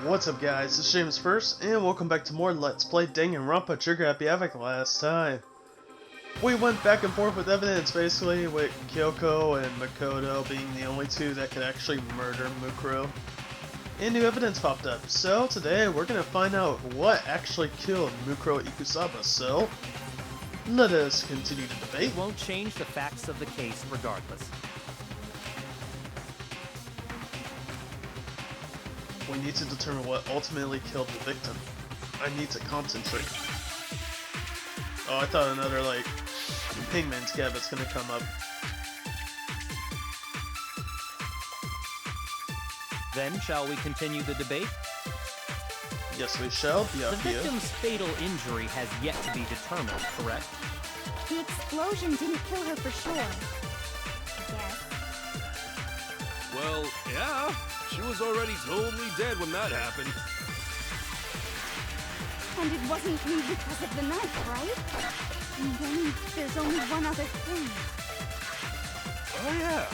What's up guys, it's James first, and welcome back to more Let's Play Danganronpa Trigger Happy Havoc. Last time we went back and forth with evidence, basically, with Kyoko and Makoto being the only two that could actually murder Mukuro. And new evidence popped up, so today we're gonna find out what actually killed Mukuro Ikusaba, so let us continue the debate. It won't change the facts of the case regardless. We need to determine what ultimately killed the victim. I need to concentrate. Oh, I thought another, like, Pigman's Cabot's gonna come up. Then, shall we continue the debate? Yes, we shall. The victim's fatal injury has yet to be determined, correct? The explosion didn't kill her for sure. Yes. Well, yeah. She was already totally dead when that happened. And it wasn't because of the knife, right? And then there's only one other thing. Oh yeah.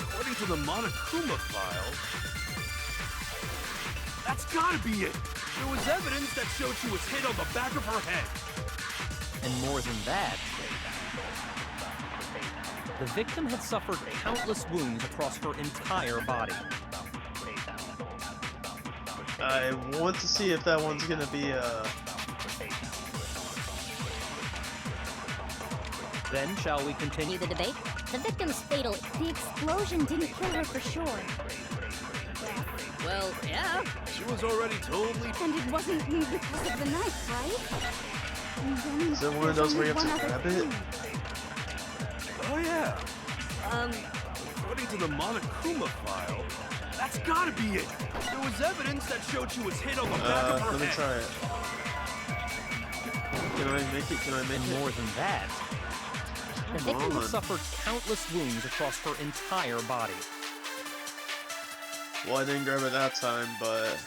According to the Monokuma file, that's gotta be it. There was evidence that showed she was hit on the back of her head. And more than that, the victim had suffered countless wounds across her entire body. I want to see if that one's gonna be, Then, shall we continue the debate? The victim's fatal... The explosion didn't kill her for sure. Yes. Well, yeah. She was already totally... And it wasn't because of the knife, right? And then is it one of those where you have to grab it? Oh yeah. According to the Monokuma file, that's gotta be it. There was evidence that showed she was hit on the back of her let me head. try it. Can I make it? Can I make And it? more than that, the victim had suffered countless wounds across her entire body. Well, I didn't grab it that time, but...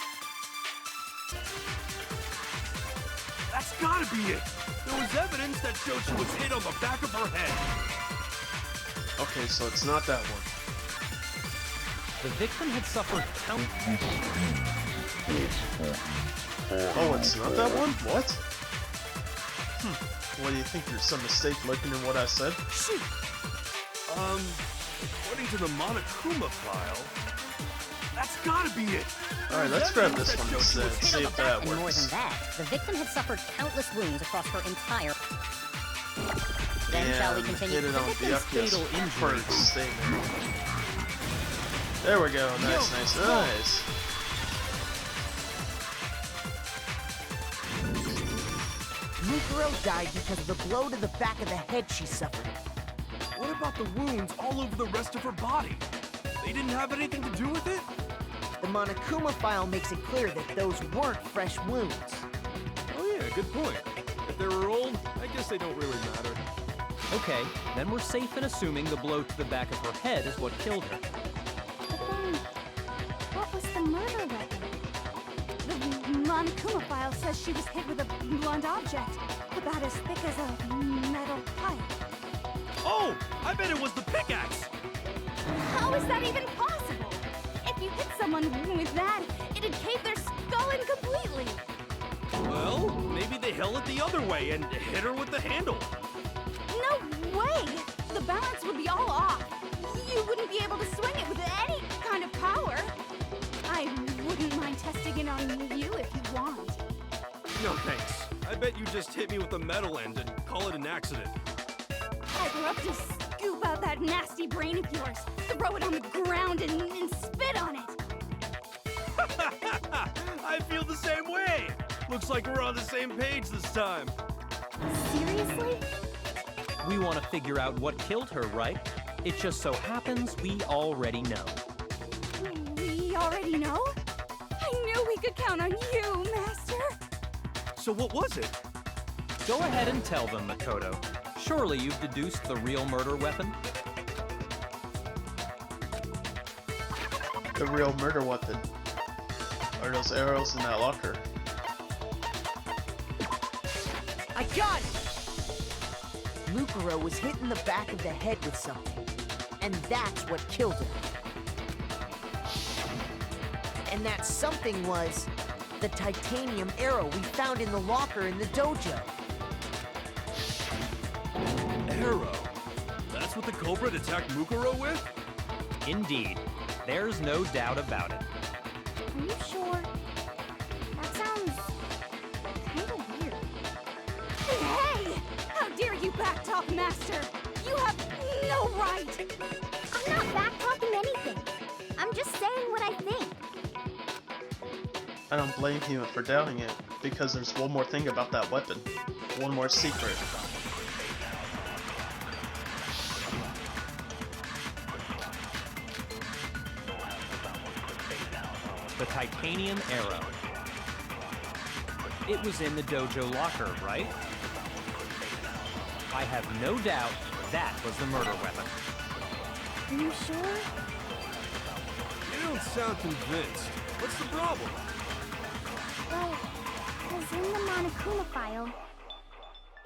That's gotta be it. There was evidence that showed she was hit on the back of her head. Okay, so it's not that one. The victim had suffered countless... Oh, it's not that one? What? What do you think? There's some mistake lurking in what I said? Shoot! According to the Monokuma file, that's gotta be it. Alright, let's grab this one instead, see if that And more than works. that, the victim had suffered countless wounds across her entire... Then shall we And continue? hit it The on the victim's fatal FPS injury. first. Stay there. There we go. Nice, nice, nice. Mukuro died because of the blow to the back of the head she suffered. What about the wounds all over the rest of her body? They didn't have anything to do with it? The Monokuma file makes it clear that those weren't fresh wounds. Oh yeah, good point. If they were old, I guess they don't really matter. Okay, then we're safe in assuming the blow to the back of her head is what killed her. But then, what was the murder weapon? The Monokuma file says she was hit with a blunt object, about as thick as a metal pipe. Oh, I bet it was the pickaxe. How is that even possible? If you hit someone with that, it'd cave their skull in completely. Well, maybe they held it the other way and hit her with the handle. No way! The balance would be all off. You wouldn't be able to swing it with any kind of power. I wouldn't mind testing it on you if you want. No thanks. I bet you just hit me with a metal end and call it an accident. I'd love to scoop out that nasty brain of yours, throw it on the ground and spit on it. I feel the same way. Looks like we're on the same page this time. Seriously? We want to figure out what killed her, right? It just so happens we already know. We already know? I knew we could count on you, Master. So what was it? Go ahead and tell them, Makoto. Surely you've deduced the real murder weapon? The real murder weapon. Are those arrows in that locker? I got it! Mukuro was hit in the back of the head with something, and that's what killed her. And that something was the titanium arrow we found in the locker in the dojo. Arrow? That's what the culprit attacked Mukuro with? Indeed. There's no doubt about it. Are you sure? That sounds kind of weird. Hey! How dare you backtalk, Master? You have no right! I'm not backtalking anything. I'm just saying what I think. I don't blame him for doubting it, because there's one more thing about that weapon. One more secret. The titanium arrow. It was in the dojo locker, right? I have no doubt that was the murder weapon. Are you sure? You don't sound convinced. What's the problem? Well, because in the Monokuma file,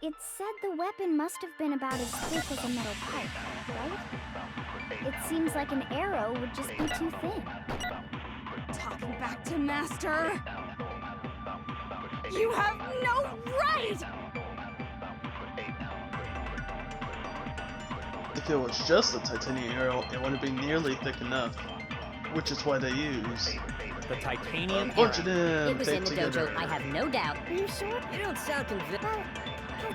it said the weapon must have been about as thick as a metal pipe, right? It seems like an arrow would just be too thin. Talking back to Master! You have no right! If it was just a titanium arrow, it wouldn't be nearly thick enough. Which is why they use The titanium arrow. unfortunate It was in taped the together. dojo, I have no doubt. Are you sure? You don't sound convinced. Well,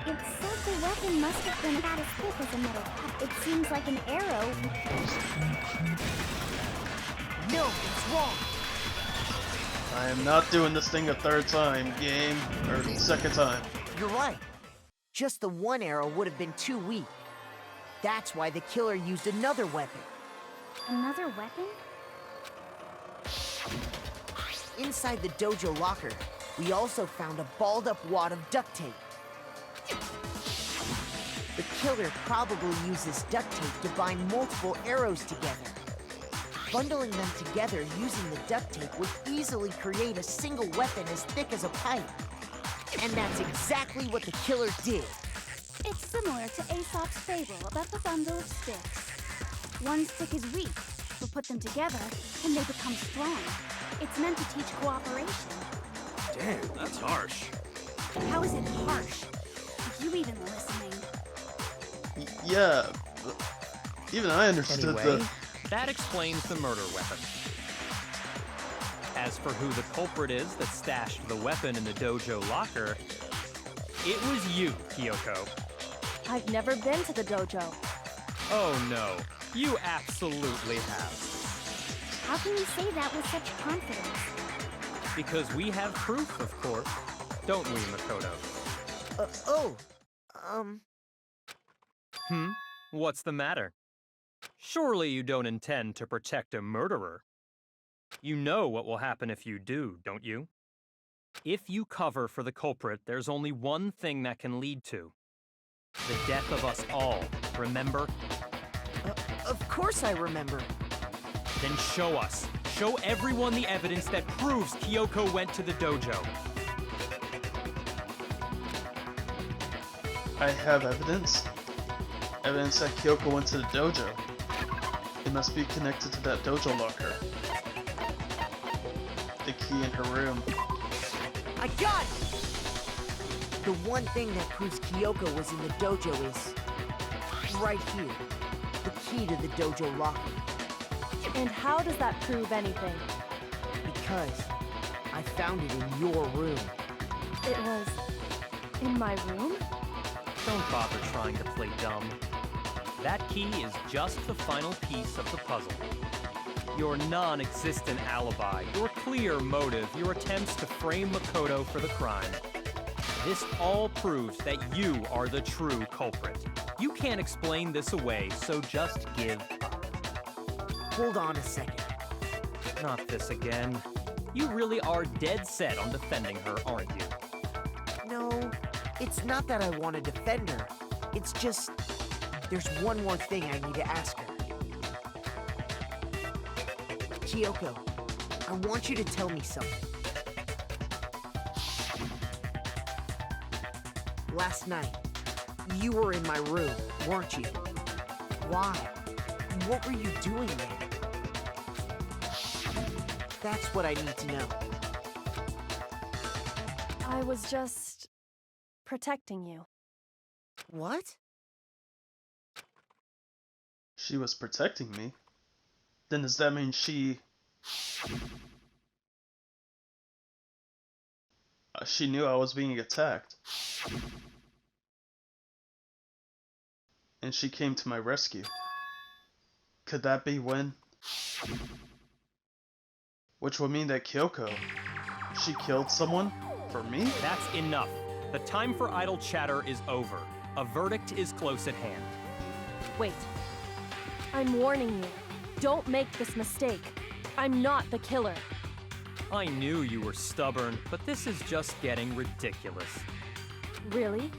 it said the weapon must have been about as thick as a metal pipe. It seems like an arrow. No, it's wrong. I am not doing this thing a third time, game, or second time. You're right. Just the one arrow would have been too weak. That's why the killer used another weapon. Another weapon? Inside the dojo locker, we also found a balled-up wad of duct tape. The killer probably uses duct tape to bind multiple arrows together. Bundling them together using the duct tape would easily create a single weapon as thick as a pipe. And that's exactly what the killer did. It's similar to Aesop's fable about the bundle of sticks. One stick is weak, but put them together and they become strong. It's meant to teach cooperation. Damn, that's harsh. How is it harsh? Are you even listening? Yeah, even I understood Anyway, that explains the murder weapon. As for who the culprit is that stashed the weapon in the dojo locker, it was you, Kyoko. I've never been to the dojo. Oh no, you absolutely have. How can you say that with such confidence? Because we have proof, of course. Don't we, Makoto? What's the matter? Surely you don't intend to protect a murderer. You know what will happen if you do, don't you? If you cover for the culprit, there's only one thing that can lead to. The death of us all, remember? Of course I remember. Then show us. Show everyone the evidence that proves Kyoko went to the dojo. I have evidence. Evidence that Kyoko went to the dojo. It must be connected to that dojo locker. The key in her room. I got it! The one thing that proves Kyoko was in the dojo is right here. The key to the dojo locker. And how does that prove anything? Because I found it in your room. It was in my room? Don't bother trying to play dumb. That key is just the final piece of the puzzle. Your non-existent alibi, your clear motive, your attempts to frame Makoto for the crime. This all proves that you are the true culprit. You can't explain this away, so just give up. Hold on a second. Not this again. You really are dead set on defending her, aren't you? No, it's not that I want to defend her. It's just, there's one more thing I need to ask her. Kyoko, I want you to tell me something. Last night, you were in my room, weren't you? Why? What were you doing there? That's what I need to know. I was just protecting you. What? She was protecting me? Then does that mean she knew I was being attacked? And she came to my rescue? Could that be when? Which would mean that Kyoko, she killed someone? For me? That's enough. The time for idle chatter is over. A verdict is close at hand. Wait. I'm warning you. Don't make this mistake. I'm not the killer. I knew you were stubborn, but this is just getting ridiculous. Really?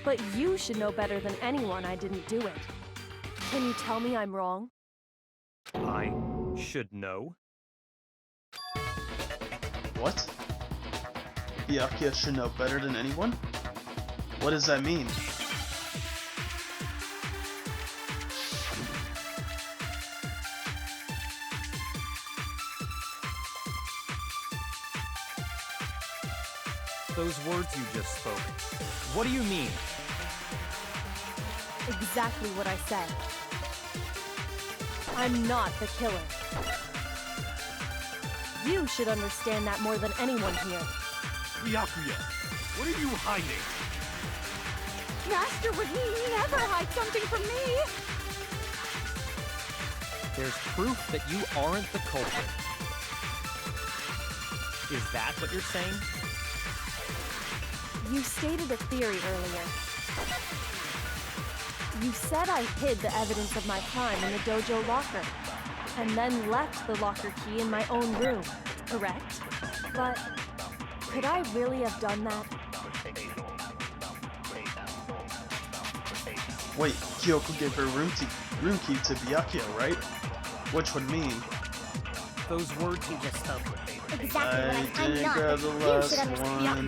But you should know better than anyone I didn't do it. Can you tell me I'm wrong? I should know? What? Byakuya should know better than anyone? What does that mean? Those words you just spoke. What do you mean? Exactly what I said. I'm not the killer. You should understand that more than anyone here. Byakuya, what are you hiding? Master would never hide something from me! There's proof that you aren't the culprit. Is that what you're saying? You stated a theory earlier. You said I hid the evidence of my crime in the dojo locker, and then left the locker key in my own room, correct? But could I really have done that? Wait, Kyoko gave her room key to Byakuya, right? Which would mean Those words you just spoke. Exactly I didn't grab the last one.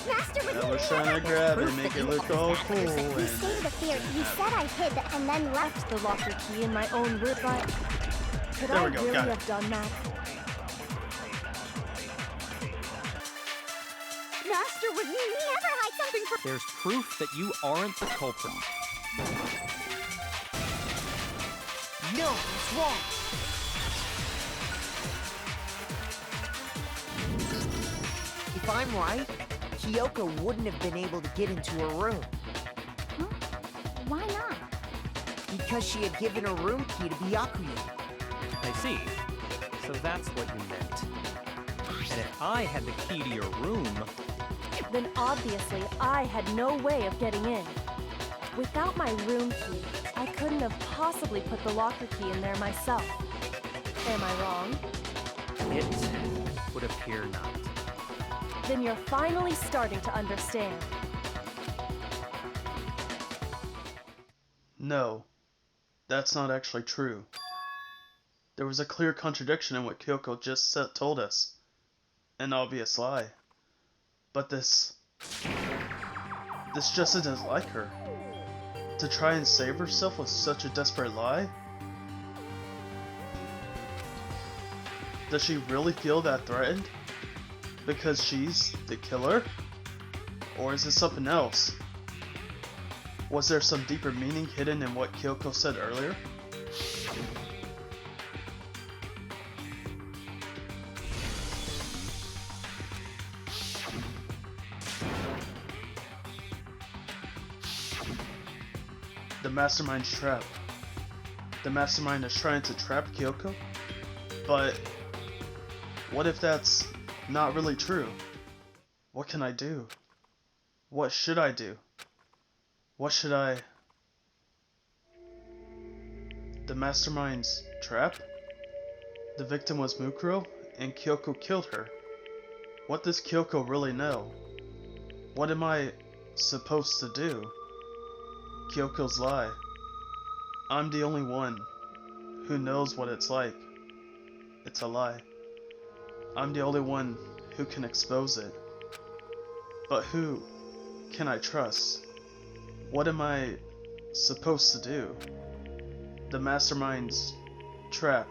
Master would I was trying to grab it, make it look all cool. You And stated a theory. You said I hid and then left. The locker key in my own room, but could There I we go, really got it. have done that? Master would never hide something from. There's proof that you aren't the culprit. No, it's wrong. If I'm right, Kyoko wouldn't have been able to get into her room Huh? Why not? because she had given her room key to Byakuya. I see. So that's what you meant. And if I had the key to your room, Then obviously I had no way of getting in. Without my room key, I couldn't have possibly put the locker key in there myself. Am I wrong? it would appear not. Then you're finally starting to understand. no, that's not actually true. There was a clear contradiction in what Kyoko just told us. An obvious lie. But this just isn't like her. To try and save herself with such a desperate lie? Does she really feel that threatened? Because she's the killer? Or is it something else? Was there some deeper meaning hidden in what Kyoko said earlier? The mastermind's trap. The mastermind is trying to trap Kyoko? But what if that's not really true? What can I do? What should I do? What should I... The mastermind's trap? The victim was Mukuro, and Kyoko killed her. What does Kyoko really know? What am I supposed to do? Kyoko's lie. I'm the only one who knows what it's like. It's a lie. I'm the only one who can expose it. But who can I trust? What am I supposed to do? The mastermind's trap.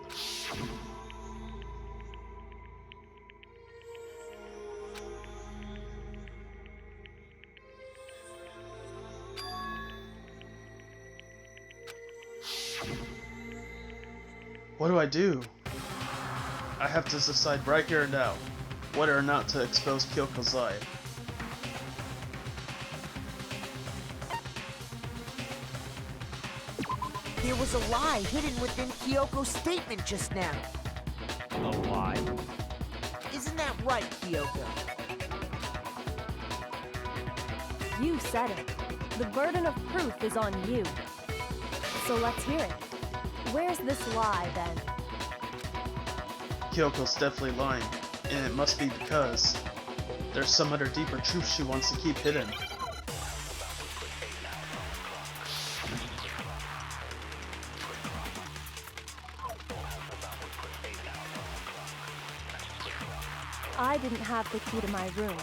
What do I do? I have to decide right here and now whether or not to expose Kyoko's lie. There was a lie hidden within Kyoko's statement just now. A lie? Isn't that right, Kyoko? You said it. The burden of proof is on you. So let's hear it. Where's this lie, then? Kyoko's definitely lying, and it must be because there's some other deeper truth she wants to keep hidden. I didn't have the key to my room.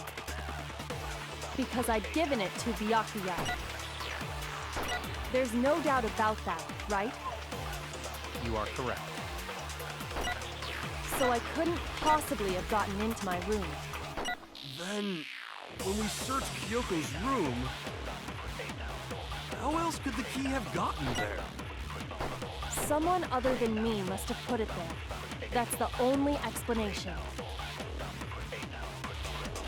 Because I'd given it to Byakuya. There's no doubt about that, right? You are correct. So I couldn't possibly have gotten into my room. Then, when we searched Kyoko's room, how else could the key have gotten there? Someone other than me must have put it there. That's the only explanation.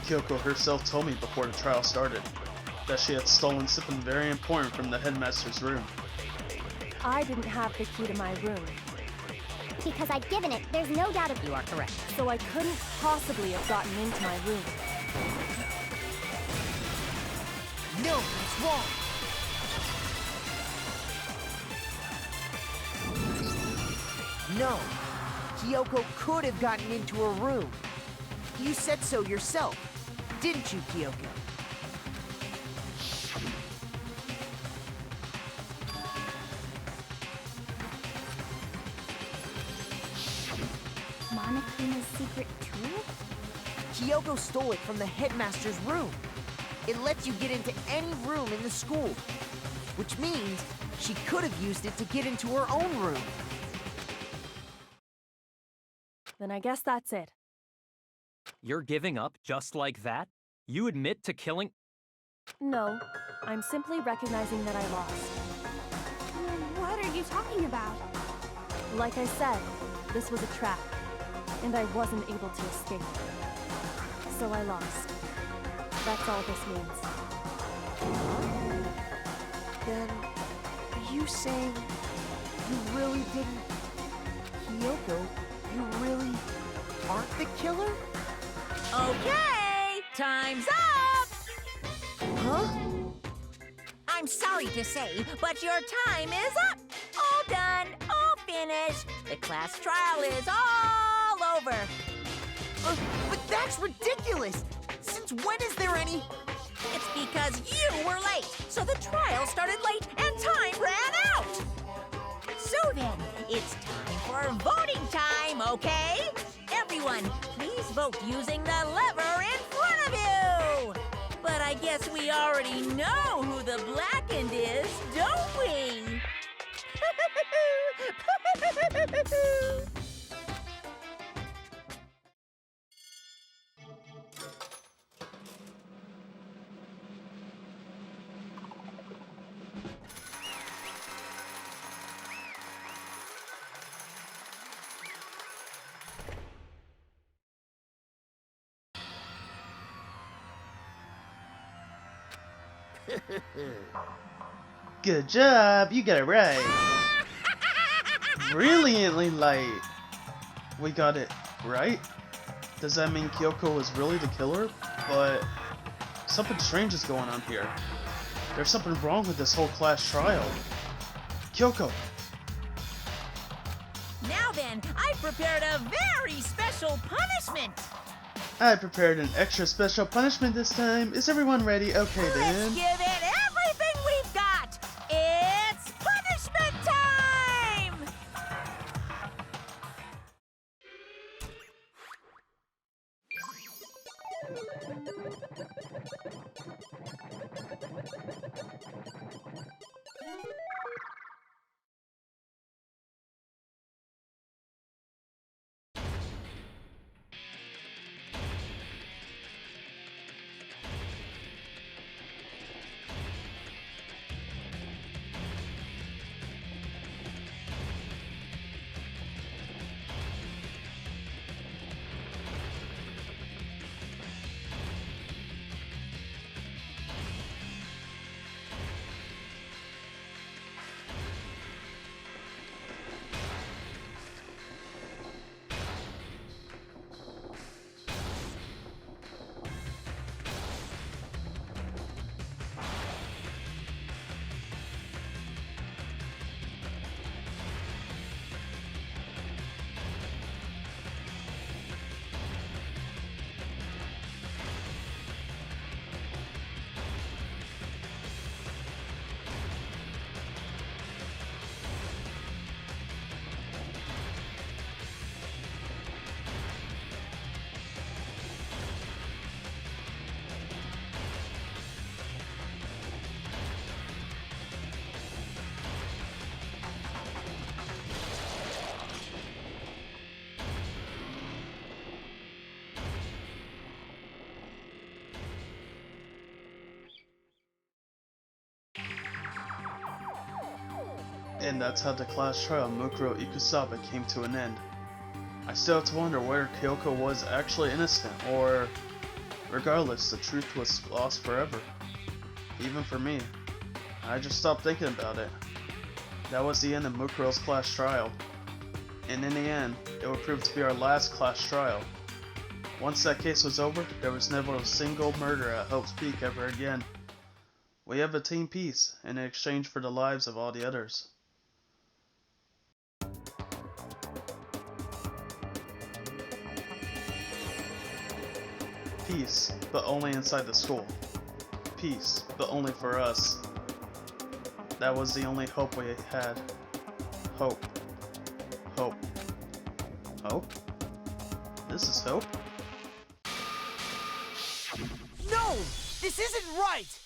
Kyoko herself told me before the trial started that she had stolen something very important from the headmaster's room. I didn't have the key to my room. Because I'd given it, there's no doubt of You are correct. So I couldn't possibly have gotten into my room. No, it's wrong. No, Kyoko could have gotten into her room. You said so yourself, didn't you, Kyoko? Monokuma's secret tool? Kyoko stole it from the headmaster's room. It lets you get into any room in the school, which means she could have used it to get into her own room. Then I guess that's it. You're giving up just like that? You admit to killing... No, I'm simply recognizing that I lost. What are you talking about? Like I said, this was a trap, and I wasn't able to escape. So I lost. That's all this means. Then, are you saying you really didn't... Kyoko, you really aren't the killer? Okay, time's up! Huh? I'm sorry to say, but your time is up. All done, all finished. The class trial is all over. But that's ridiculous! Since when is there any... It's because you were late, so the trial started late and time ran out. So then, it's time for voting time, okay? Everyone, please vote using the lever in front of you. But I guess we already know who the blackened is, don't we? Good job, you got it right. Brilliantly light. We got it right? Does that mean Kyoko is really the killer? But something strange is going on here. There's something wrong with this whole class trial. Kyoko! Now then, I've prepared a very special punishment. I prepared an extra special punishment this time. Is everyone ready? Okay Let's then. give it everything we've got. It's punishment time! And that's how the class trial of Mukuro Ikusaba came to an end. I still have to wonder whether Kyoko was actually innocent, or regardless, the truth was lost forever. Even for me. I just stopped thinking about it. That was the end of Mukuro's class trial. And in the end, it would prove to be our last class trial. Once that case was over, there was never a single murder at Hope's Peak ever again. We have attained peace in exchange for the lives of all the others. Peace, but only inside the school. Peace, but only for us. That was the only hope we had. Hope. Hope. Hope? This is hope? No! This isn't right!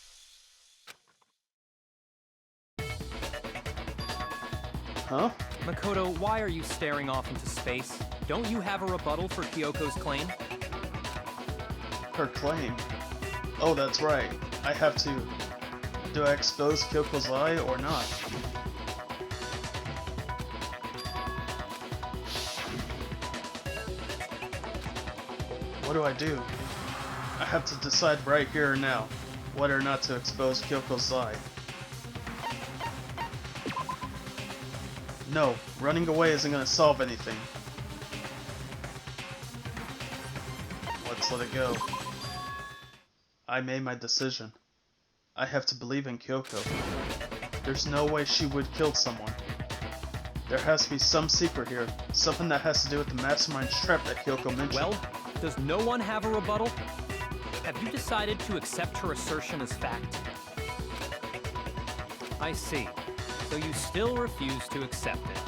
Huh? Makoto, why are you staring off into space? Don't you have a rebuttal for Kyoko's claim? Her claim? Oh, that's right. I have to. Do I expose Kyoko's lie or not? What do I do? I have to decide right here and now whether or not to expose Kyoko's lie. No, running away isn't going to solve anything. Let's let it go. I made my decision. I have to believe in Kyoko. There's no way she would kill someone. There has to be some secret here, something that has to do with the mastermind's trap that Kyoko mentioned. Well, does no one have a rebuttal? Have you decided to accept her assertion as fact? I see. So you still refuse to accept it.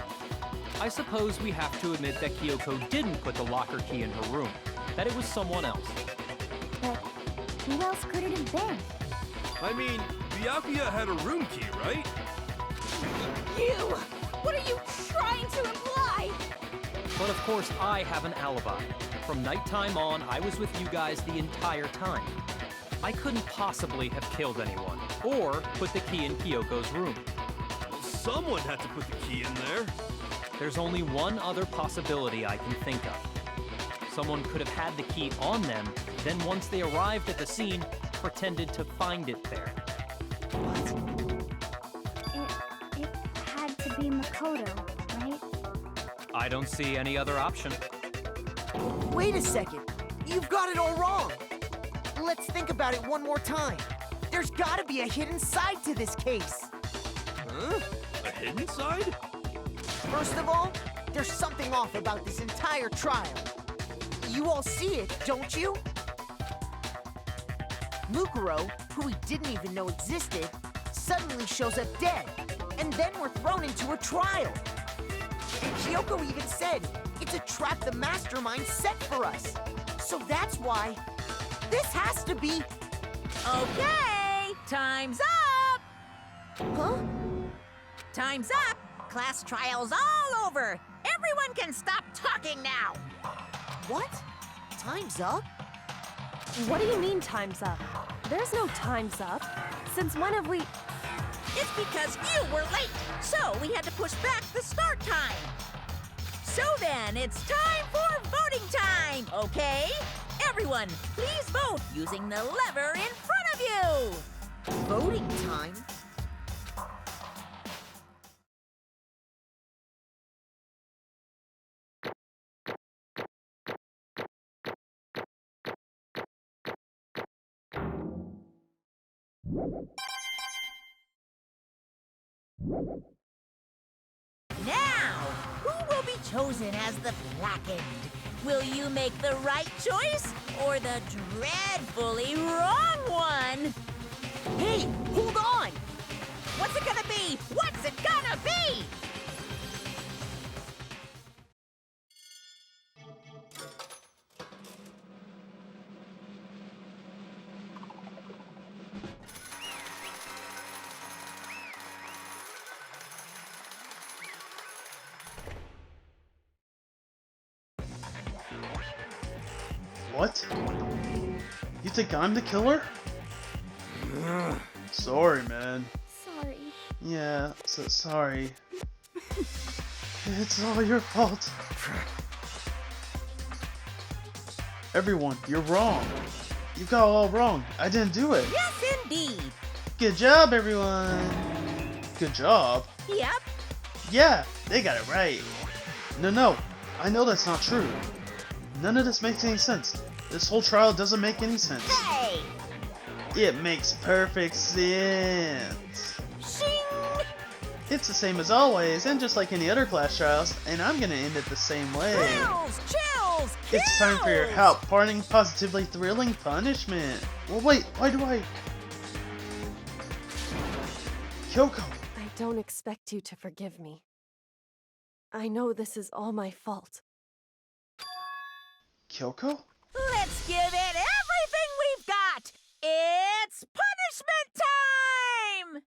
I suppose we have to admit that Kyoko didn't put the locker key in her room, that it was someone else. But who else could it have been? I mean, Byakuya had a room key, right? You! What are you trying to imply? But of course, I have an alibi. From nighttime on, I was with you guys the entire time. I couldn't possibly have killed anyone, or put the key in Kyoko's room. Well, someone had to put the key in there. There's only one other possibility I can think of. Someone could have had the key on them, then once they arrived at the scene, pretended to find it there. It had to be Makoto, right? I don't see any other option. Wait a second. You've got it all wrong. Let's think about it one more time. There's gotta be a hidden side to this case. Huh? A hidden side? First of all, there's something off about this entire trial. You all see it, don't you? Mukuro, who we didn't even know existed, suddenly shows up dead, and then we're thrown into a trial. And Kyoko even said it's a trap the mastermind set for us. So that's why this has to be... Okay, time's up! Huh? Time's up! Class trial's all over! Everyone can stop talking now! What? Time's up? What do you mean time's up? There's no time's up. Since when have we... It's because you were late, so we had to push back the start time. So then, it's time for voting time, okay? Everyone, please vote using the lever in front of you! Voting time? Now, who will be chosen as the blackened? Will you make the right choice or the dreadfully wrong one? Hey, hold on! What's it gonna be? What's it gonna be? What? You think I'm the killer? Sorry, man. Sorry. Yeah, so sorry. It's all your fault. Everyone, you're wrong. You got it all wrong. I didn't do it. Yes, indeed. Good job, everyone. Good job? Yep. Yeah, they got it right. No, I know that's not true. None of this makes any sense. This whole trial doesn't make any sense. Hey! It makes perfect sense. Shing! It's the same as always, and just like any other class trials, and I'm gonna end it the same way. Chills! Chills! It's time for your kills! help, parting positively thrilling punishment. Well, wait, why do I... Kyoko! I don't expect you to forgive me. I know this is all my fault. Kyoko? Let's give it everything we've got! It's punishment time!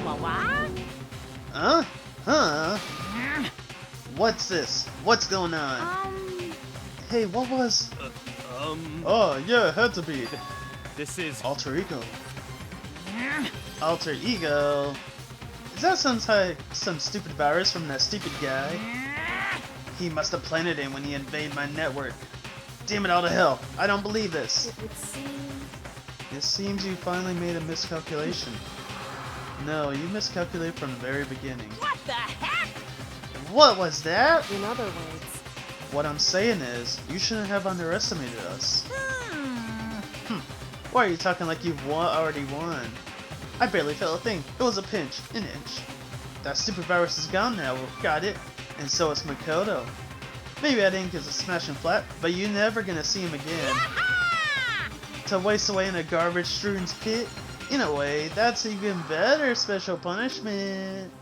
What? Huh? What's this? What's going on? Hey, what was... Oh, yeah, it had to be. This is... Alter Ego. Alter Ego? Is that some stupid virus from that stupid guy? He must have planted it when he invaded my network. Damn it all to hell. I don't believe this. It would seem... It seems you finally made a miscalculation. No, you miscalculated from the very beginning. What the heck? What was that? In other words, What I'm saying is, you shouldn't have underestimated us. Why are you talking like you've already won? I barely felt a thing. It was a pinch, an inch. That stupid virus is gone now. Got it. And so is Makoto. Maybe that ink is a smashing flat, but you're never gonna see him again. To waste away in a garbage-strewn pit? In a way, that's even better special punishment.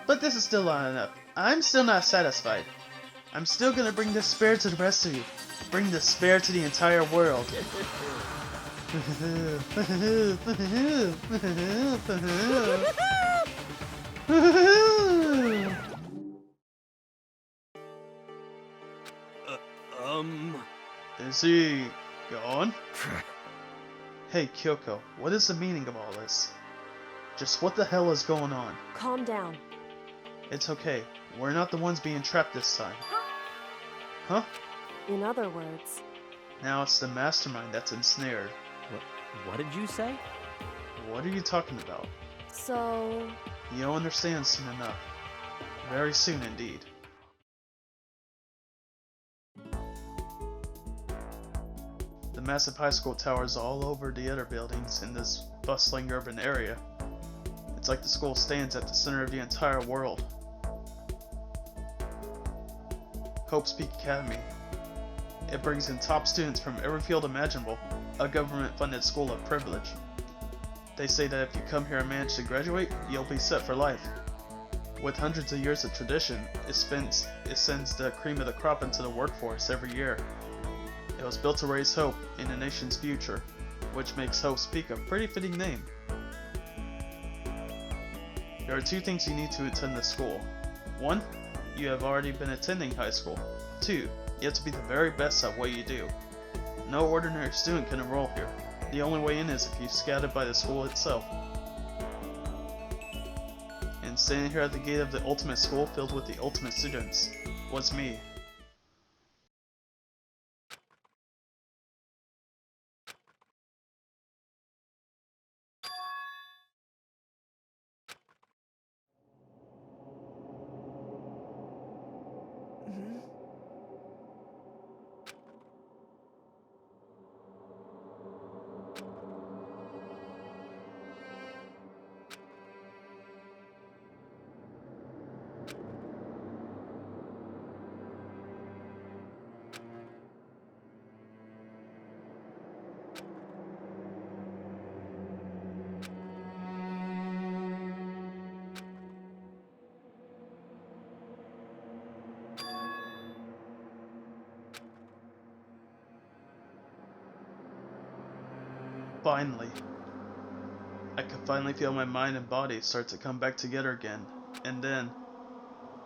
But this is still not enough. I'm still not satisfied. I'm still gonna bring despair to the rest of you. Bring despair to the entire world. Is he gone? Hey Kyoko, what is the meaning of all this? Just what the hell is going on? calm down. It's okay. We're not the ones being trapped this time. Huh? In other words, Now it's the mastermind that's ensnared. What did you say? What are you talking about? so... You'll understand soon enough. Very soon indeed. The massive high school towers all over the other buildings in this bustling urban area. It's like the school stands at the center of the entire world. Hope's Peak Academy. It brings in top students from every field imaginable, a government-funded school of privilege. They say that if you come here and manage to graduate, you'll be set for life. With hundreds of years of tradition, it sends the cream of the crop into the workforce every year. It was built to raise hope in the nation's future, which makes Hope's Peak a pretty fitting name. There are two things you need to attend this school. 1. You have already been attending high school. 2. You have to be the very best at what you do. No ordinary student can enroll here. The only way in is if you're scouted by the school itself. And standing here at the gate of the ultimate school filled with the ultimate students was me. Finally. I could finally feel my mind and body start to come back together again, and then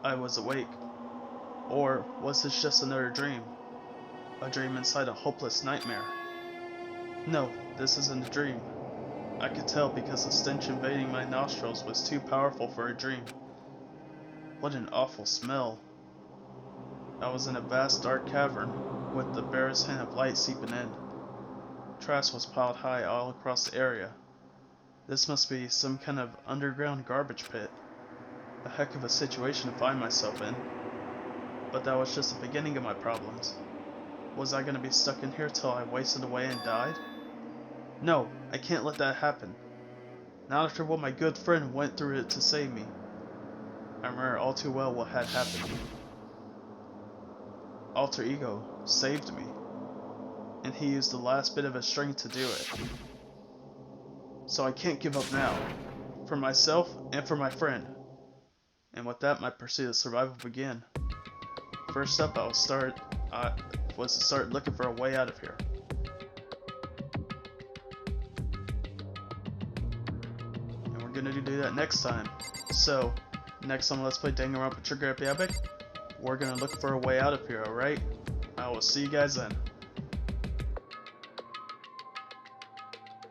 I was awake. Or was this just another dream? A dream inside a hopeless nightmare? No, this isn't a dream. I could tell because the stench invading my nostrils was too powerful for a dream. What an awful smell. I was in a vast dark cavern, with the barest hint of light seeping in. Trash was piled high all across the area. This must be some kind of underground garbage pit. A heck of a situation to find myself in. But that was just the beginning of my problems. Was I going to be stuck in here till I wasted away and died? No, I can't let that happen. Not after what my good friend went through it to save me. I remember all too well what had happened. Alter Ego saved me. And he used the last bit of his strength to do it. So I can't give up now. For myself and for my friend. And with that, my pursuit of survival began. First up, was to start looking for a way out of here. And we're gonna do that next time. So, next time Let's Play Danganronpa Trigger Happy Epic, we're gonna look for a way out of here, alright? I will see you guys then.